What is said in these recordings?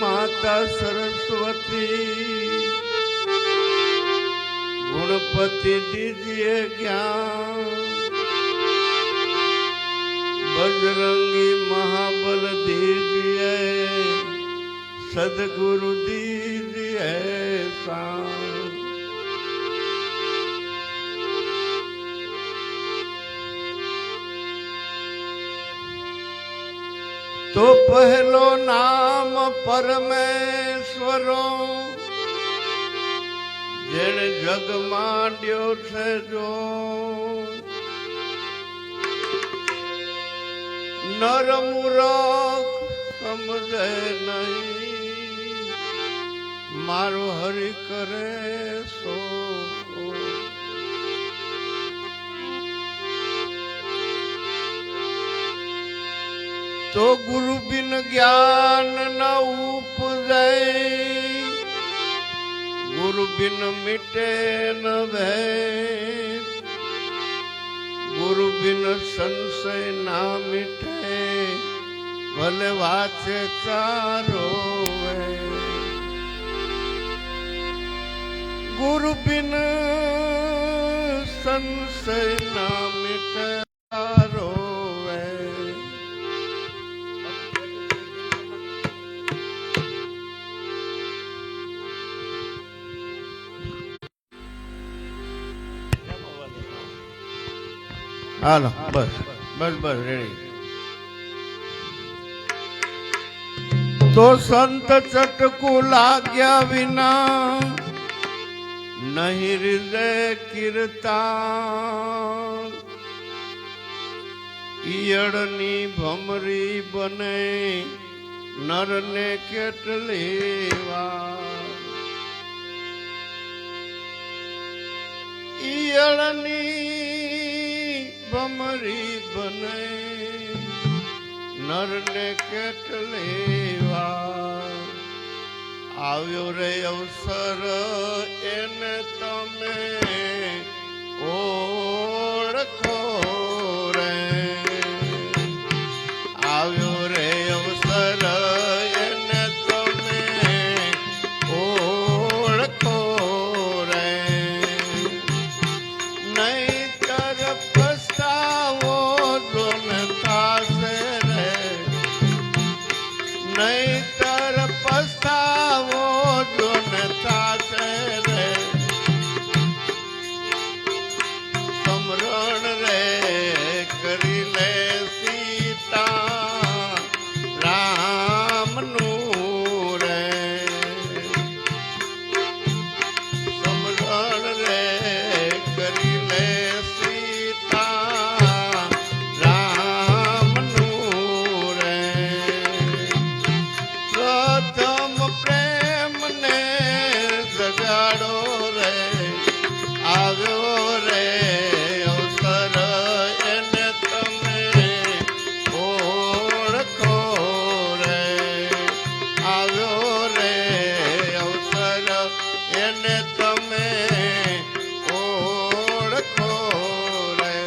માતા સરસ્વતી ગુણપતિ દીજીએ જ્ઞાન बजरंगी महाबल दीजिए सदगुरु दीजिए शान। तो पहलो नाम परमेश्वरो जेण जग मांड्यो छे जो नर मूरख समझे नहीं मारो हरि करे सो। तो गुरु बिन ज्ञान न उपजे गुरु बिन मिटे न भय गुरु बिन संशय ना मिटे भले वाचे चारो गुरु बिन संशय ना मिटे चारो हालो बस बस बस रेडी। तो संत चटकू लाग्या विना नहीं हृदय कीर्तन ईयड़नी भमरी बने नर ने केटली वार ईयड़नी भमरी बने नर ने केटली वार આવ્યો રે અવસર એને તમે ઓળખો રે આવ્યો રે અવસર એને તમે ઓળખો રે નહીતર પસ્તાવો જોને થાશે રે નહીતર પસ્તાવો જોને થાશે રે સમરણ રે કરી લે સીતા રામનું રે સમરણ રે કરી લે સીતા રામનું રે પ્રથમ પ્રેમને જગાડો રે આવ્યો રે અવસર એને તમે ઓળખો રે આવ્યો રે અવસર એને તમે ઓળખો રે।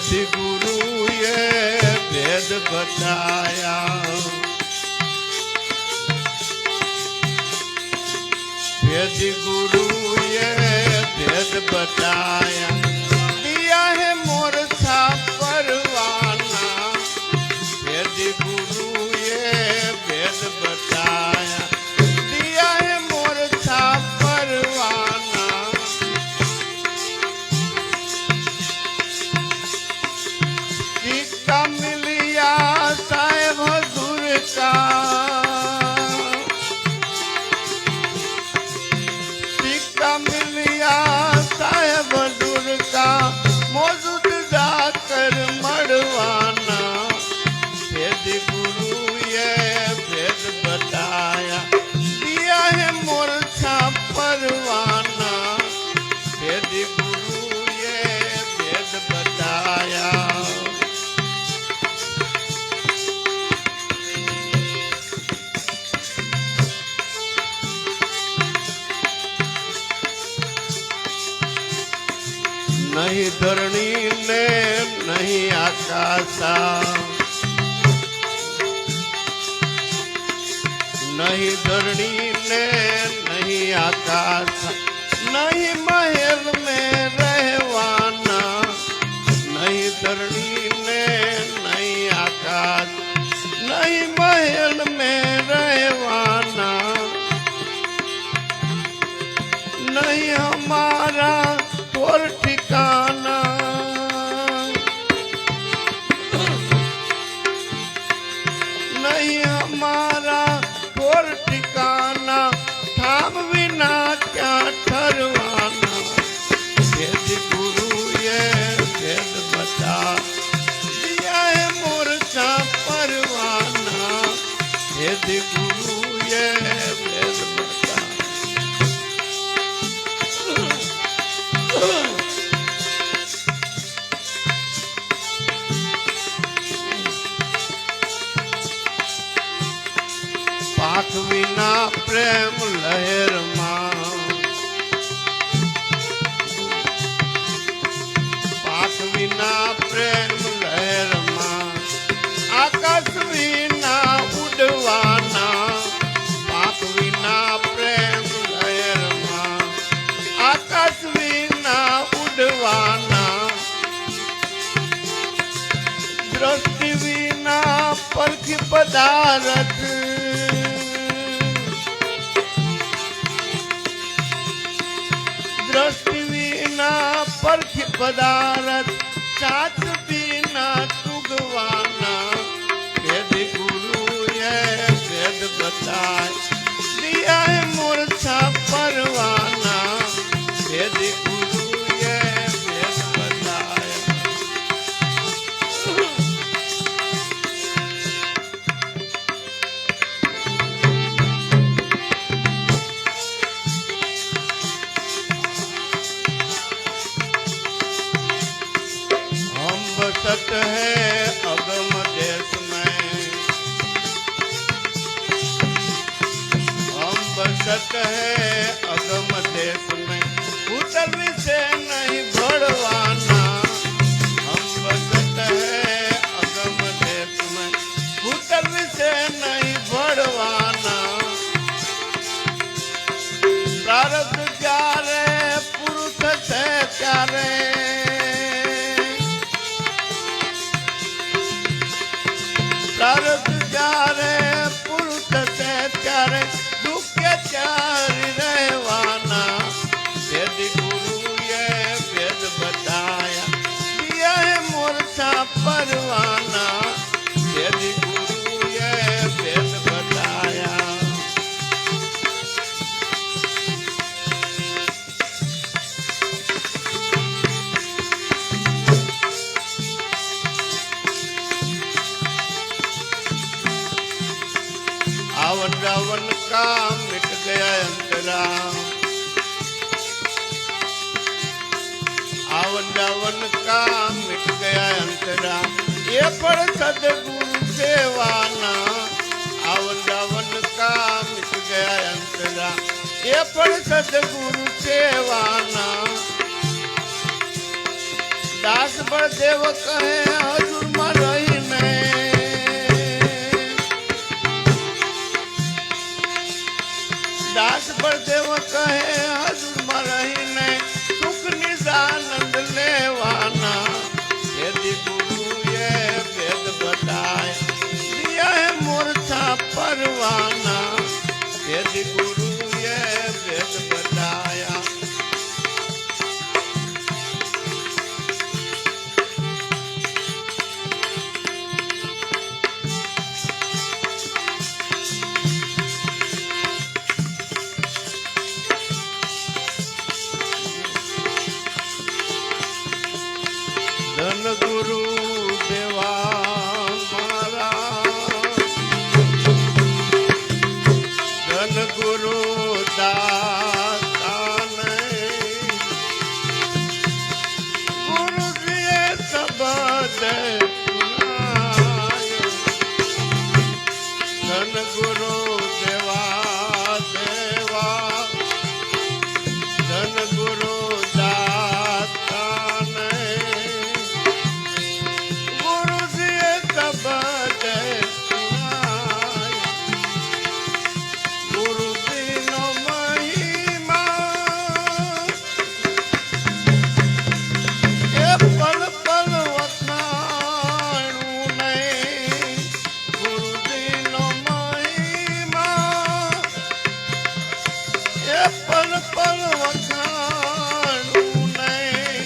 વેદ ગુરુએ વેદ બતાયા વેદ ગુરુએ વેદ બતાયા દિયા હે મોરછા પરવાના વેદ ગુરુએ વેદ બતાયા દિયા હે મોરછા પરવાના टीका मिलिया साहेब हजूर का टीका मिलिया साहेब हजूर का मौजूद जाकर मड़वाना वेद गुरुए वेद बताया दिया है मोरछा परवाना वेद गुरुए वेद बताया नहीं धरणी ने नहीं आकाशा नहीं धरणी ने नहीं आकाशा नहीं महल में रहवाना नहीं धरणी ने नहीं आकाश नहीं महल में रहवाना नहीं हमारा और ठिकाना नहीं हमारा और ठिकाना थाम बिना क्या ठहरवाना वेद गुरुए वेद बता दिया है मोरछा परवाना वेद गुरुए वेद बता पाख विना प्रेम लहर पाख विना प्रेम लहर आकाश विना उड़वाना पाख विना प्रेम लहर आकाश विना उड़वाना दृष्टि विना परख पदार्थ दृष्टि विना परख पदार्थ साथ बिना तुगवाना वेद गुरुए वेद बताए दिया है मोरछा परवाना वेद गुरुए वेद बताया बसत है अगम देश में हम बसत है अगम देश में उतर से नहीं भड़वाना हम बसत है अगम देश में उतर से नहीं भड़वाना प्रारब्ध प्यारे पुरुष से प्यारे प्रारब्ध प्यारे पुरुष से प्यारे दुख के चारी रहवाना वेद गुरुए वेद बताया दिया है मोरछा परवाना वेद गुरुए वेद बताया आवन रावण का मिट गया अंतरा आवन रावण का मिट गया अंतरा ये पर सदगुरु सेवाना आवन रावण का मिट गया अंतरा ये पर सदगुरु सेवाना દાસ બળદેવ કહે હજુરમાં રહીને દાસ બળદેવ કહે હજુરમાં રહીને સુખ નિદાનંદ લેવાના यदि गुरु ये वेद बताए दिया है मूर्छा परवाना यदि गुरु ये वेद बताया धन गुरु देवा मारा धन गुरु दाता ने गुरु दिए शब्द सुनायो धन गुरु देवा देवा धन गुरु दाता ने पल पल वखाणू नहीं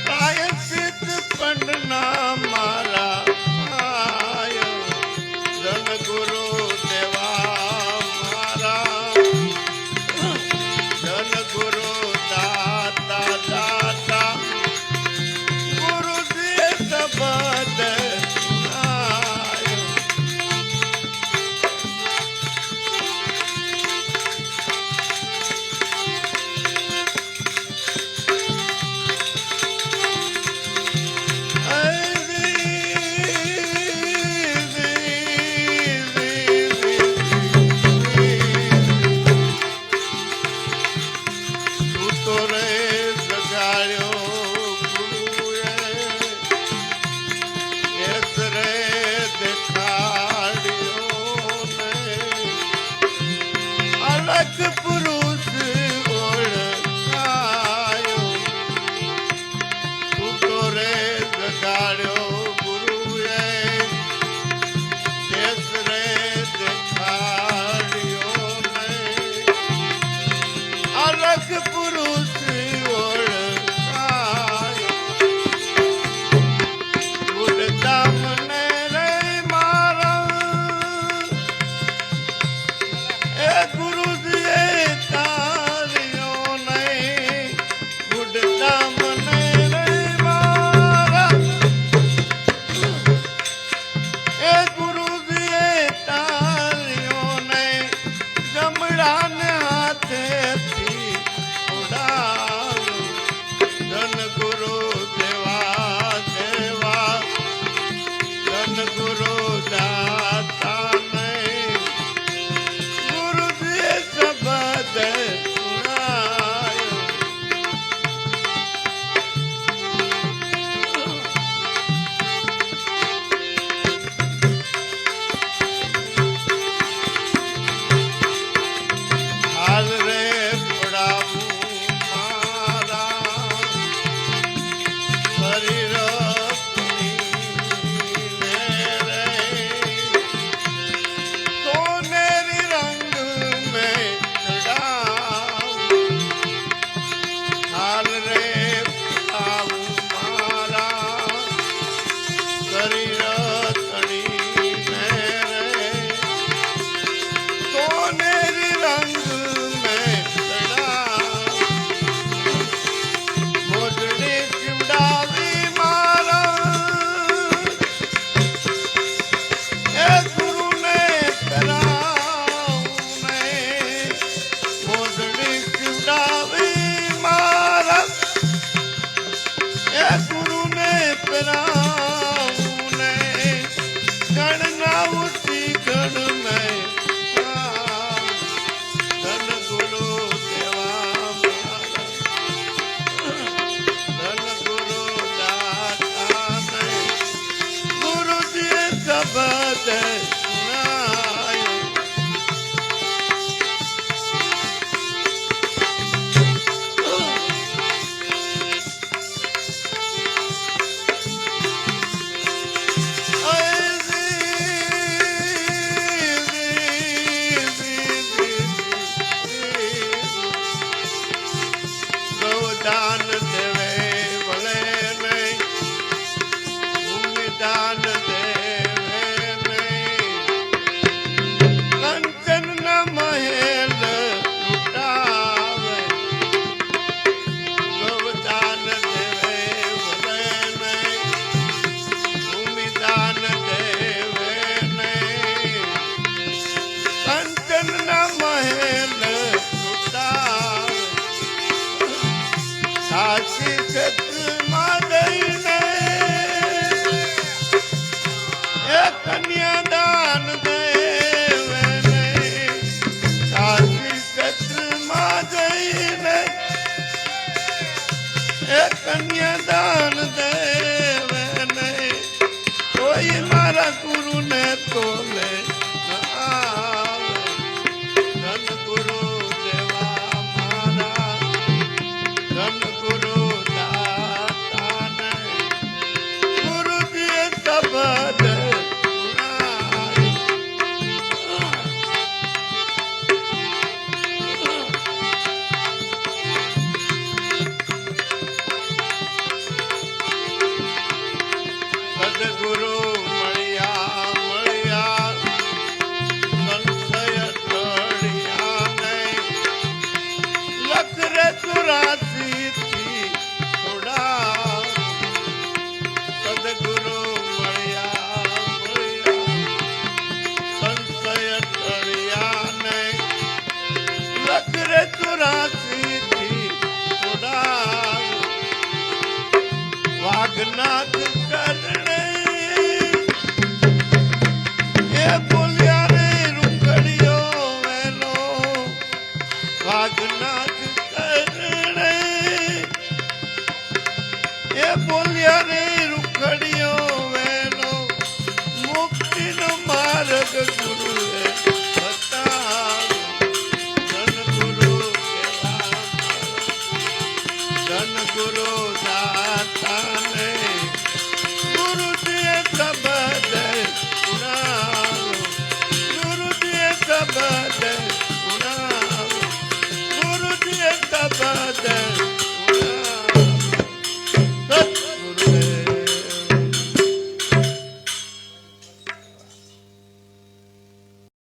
प्रायश्चित पंडना मारा आयो धन गुरु देवा मारा धन गुरु दाता दाता गुरु दिए शब्द पुर